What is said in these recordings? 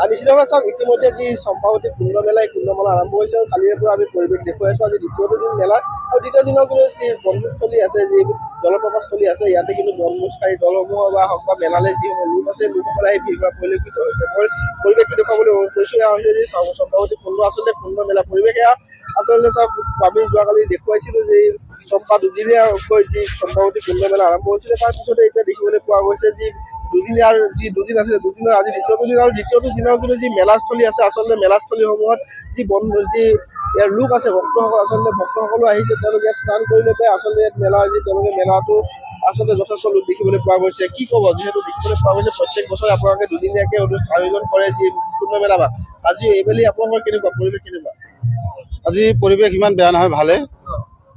নিশ্চিতভাৱে চাওক ইতিমধ্যে যি চম্পাৱতী কুণ্ড মেলা এই কুণ্ড মেলা আৰম্ভ হৈছে আৰু কালিৰে পৰা আমি পৰিৱেশ দেখুৱাই আছোঁ। আজি দ্বিতীয়টো দিন মেলা আৰু দ্বিতীয় দিনৰ কিন্তু যি বনভোজস্থলী আছে, যি জলপ্ৰপাতস্থলী আছে, ইয়াতে কিন্তু বনভোজকাৰী দলসমূহ বা হওক বা মেলালৈ যিসমূহ লোক আছে লোকসকলে আহি ভিৰ কৰা পৰিলক্ষিত হৈছে। মই পৰিৱেশটো দেখুৱাবলৈ কৈছোঁ, এয়া হৈছে যি চম্পাৱতী কুণ্ড আচলতে কুণ্ড মেলা পৰিৱেশ। এয়া আচলতে চাওক আমি যোৱাকালি দেখুৱাইছিলোঁ যে চম্পা দুদিনীয়াকৈ যি চম্পাৱতী কুণ্ড মেলা আৰম্ভ হৈছিলে, তাৰপিছতে এতিয়া দেখিবলৈ পোৱা গৈছে যি দুদিনীয়াৰ যি দুদিন আছিলে দুদিনৰ আজি দ্বিতীয়টো দিন আৰু দ্বিতীয়টো দিনৰ কিন্তু যি মেলাস্থলী আছে আচলতে মেলাস্থলীসমূহত যি যি ইয়াৰ লোক আছে ভক্তসকল আচলতে ভক্তসকলো আহিছে, তেওঁলোকে স্নান কৰি লৈ পেলাই আচলতে ইয়াত মেলাৰ যি তেওঁলোকে মেলাটো আচলতে যথেষ্ট লোক দেখিবলৈ পোৱা গৈছে। কি ক'ব, যিহেতু দেখিবলৈ পোৱা গৈছে প্ৰত্যেক বছৰে আপোনালোকে দুদিনীয়াকৈ আয়োজন কৰে যি কুণ্ড মেলা বা আজি এইবেলি আপোনালোকৰ কেনেকুৱা পৰিৱেশ কেনেকুৱা? আজি পৰিৱেশ ইমান বেয়া নহয়, ভালে।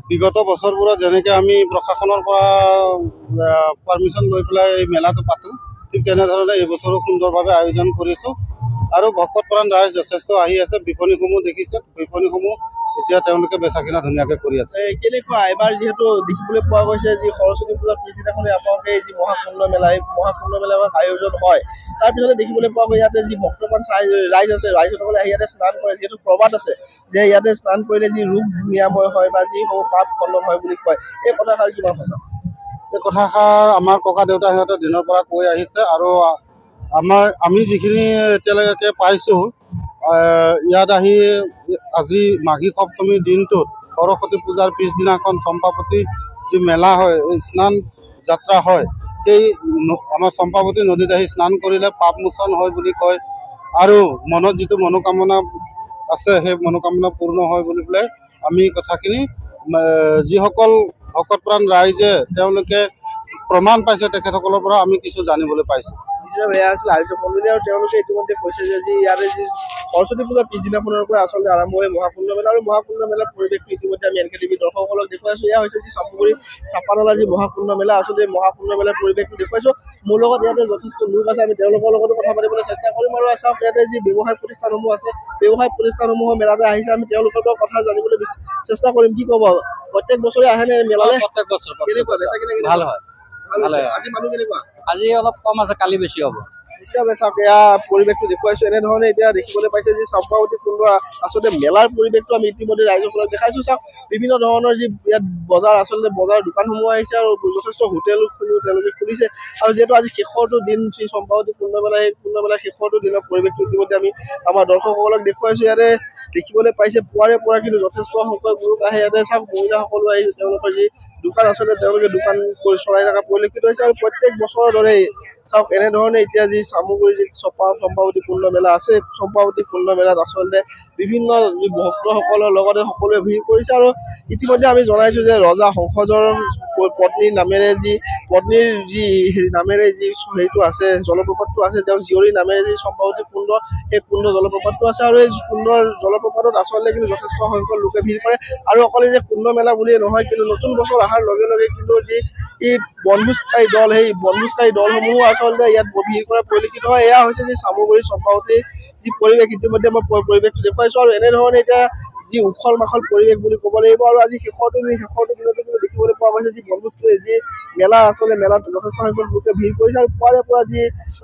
বিগত বছৰবোৰত যেনেকৈ আমি প্ৰশাসনৰ পৰা পাৰ্মিশ্যন লৈ পেলাই এই মেলাটো পাতোঁ, ঠিক তেনেধৰণে এইবছৰো সুন্দৰভাৱে আয়োজন কৰিছোঁ আৰু ভকতপ্ৰাণ ৰাইজ যথেষ্ট আহি আছে। বিপণীসমূহ দেখিছে, বিপণীসমূহ এতিয়া তেওঁলোকে বেচা কিনা ধুনীয়াকৈ কৰি আছে। কেনেকুৱা এবাৰ যিহেতু দেখিবলৈ পোৱা গৈছে যি সৰস্বতী পূজাৰ পিছদিনাখনে আপোনালোকে যি মহাকুণ্ড মেলা এই মহাকুণ্ড মেলা আয়োজন হয়, তাৰপিছতে দেখিবলৈ পোৱা গৈ ইয়াতে যি ভক্তপ্ৰাণ ৰাইজ আছে ৰাইজসকলে আহি ইয়াতে স্নান কৰে। যিহেতু প্ৰবাদ আছে যে ইয়াতে স্নান কৰিলে যি ৰোগ নিৰাময় হয় বা যিসমূহ পাপ খণ্ডন হয় বুলি কয়, এই কথাষাৰ কিমান সঁচা? এই কথাষাৰ আমাৰ ককা দেউতাহঁতে দিনৰ পৰা কৈ আহিছে আৰু আমি যিখিনি এতিয়ালৈকে পাইছোঁ, ইয়াত আহি আজি মাঘী সপ্তমীৰ দিনটোত সৰস্বতী পূজাৰ পিছদিনাখন চম্পাৱতী যি মেলা হয়, এই স্নান যাত্ৰা হয়, সেই আমাৰ চম্পাৱতী নদীত আহি স্নান কৰিলে পাপ মোচন হয় বুলি কয় আৰু মনত যিটো মনোকামনা আছে সেই মনোকামনা পূৰ্ণ হয় বুলি পেলাই আমি কথাখিনি যিসকল ভকতপ্ৰাণ ৰাইজে তেওঁলোকে প্ৰমাণ পাইছে তেখেতসকলৰ পৰা আমি কিছু জানিবলৈ পাইছোঁ। এয়া আছিলে আয়োজক মণ্ডলী আৰু তেওঁলোকে ইতিমধ্যে কৈছে যে যি ইয়াৰে যি সৰস্বতী পূজাৰ পিছদিনাখনৰ পৰা আচলতে আৰম্ভ হয় মহাকুণ্ড মেলা আৰু মহাকুণ্ড মেলাৰ পৰিৱেশটো ইতিমধ্যে আমি NK TV দৰ্শকসকলক দেখুৱাইছোঁ। এয়া হৈছে যি চামগুৰি চাপানলাৰ যি মহাকুণ্ড মেলা আচলতে মহাকুণ্ড মেলাৰ পৰিৱেশটো দেখুৱাইছোঁ। মোৰ লগত ইয়াতে যথেষ্ট লোক আছে, আমি তেওঁলোকৰ লগতো কথা পাতিবলৈ চেষ্টা কৰিম আৰু চাওক ইয়াতে যি ব্যৱসায় প্ৰতিষ্ঠানসমূহ আছে ব্যৱসায় প্ৰতিষ্ঠানসমূহৰ মেলাতে আহিছে, আমি তেওঁলোকৰ পৰা কথা জানিবলৈ চেষ্টা কৰিম। কি ক'ব, প্ৰত্যেক বছৰে আহেনে মেলালৈ? প্ৰত্যেক বছৰ ভাল হয়। আজি মানুহ কেনেকুৱা? আজি অলপ কম আছে, কালি বেছি হ'ব। নিশ্চয়ভাৱে চাওক এয়া পৰিৱেশটো দেখুৱাইছোঁ। এনেধৰণে এতিয়া দেখিবলৈ পাইছে যি চম্পাৱতী কুণ্ড আচলতে মেলাৰ পৰিৱেশটো আমি ইতিমধ্যে ৰাইজসকলক দেখাইছোঁ। চাওক বিভিন্ন ধৰণৰ যি ইয়াত বজাৰ আচলতে বজাৰ দোকানসমূহ আহিছে আৰু যথেষ্ট হোটেলসমূহ তেওঁলোকে খুলিছে আৰু যিহেতু আজি শেষৰটো দিন শ্ৰী চম্পাৱতী কুণ্ড মেলা, এই কুণ্ড মেলাৰ শেষৰটো দিনৰ পৰিৱেশটো ইতিমধ্যে আমি আমাৰ দৰ্শকসকলক দেখুৱাইছোঁ। ইয়াতে দেখিবলৈ পাইছে পুৱাৰে পৰা কিন্তু যথেষ্ট সংখ্যক লোক আহে। ইয়াতে চাওক মহিলাসকলো আহিছে, তেওঁলোকৰ যি দোকান আচলতে তেওঁলোকে দোকান চলাই থকা পৰিলক্ষিত হৈছে আৰু প্ৰত্যেক বছৰৰ দৰেই চাওক এনেধৰণে এতিয়া যি চামগুৰি যি চম্পাৱতী কুণ্ড মেলা আছে, চম্পাৱতী কুণ্ড মেলাত আচলতে বিভিন্ন যি ভক্তসকলৰ লগতে সকলোৱে ভিৰ কৰিছে আৰু ইতিমধ্যে আমি জনাইছোঁ যে ৰজা হংসজৰ পত্নীৰ নামেৰে যি হেৰিটো আছে জলপ্ৰপাতটো আছে, তেওঁৰ জীয়ৰীৰ নামেৰে যি চম্পাৱতী কুণ্ড সেই কুণ্ড জলপ্ৰপাতটো আছে আৰু এই কুণ্ডৰ জলপ্ৰপাতত আচলতে কিন্তু যথেষ্ট সংখ্যক লোকে ভিৰ কৰে আৰু অকলে যে কুণ্ড মেলা বুলিয়ে নহয়, কিন্তু নতুন বছৰ অহাৰ লগে লগে কিন্তু যি বনভোজকাৰী দল সেই বনভোজকাৰী দলসমূহো আচলতে ইয়াত ভিৰ কৰা পৰিলক্ষিত হয়। এয়া হৈছে যি চামগুৰি চম্পাৱতী যি পৰিৱেশ, ইতিমধ্যে মই পৰিৱেশটো দেখুৱাইছোঁ আৰু এনেধৰণে এতিয়া যি উখল মাখল পৰিৱেশ বুলি ক'ব লাগিব আৰু আজি শেষৰটো দিনতো কিন্তু দেখিবলৈ পোৱা গৈছে যি বনভোজকাৰী যি মেলা আচলতে মেলাত যথেষ্ট সংখ্যক লোকে ভিৰ কৰিছে আৰু পুৱাৰে পৰা যি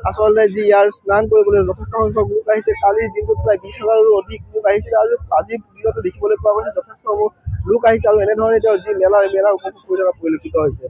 আচলতে যি ইয়াৰ স্নান কৰিবলৈ যথেষ্ট সংখ্যক লোক আহিছে। কালিৰ দিনটোত প্ৰায় 20,000ৰো অধিক লোক আহিছিল আৰু আজিৰ দিনতো দেখিবলৈ পোৱা গৈছে যথেষ্ট লোক আহিছে আৰু এনেধৰণে এতিয়া যি মেলা উপভোগ কৰি থকা পৰিলক্ষিত হৈছে।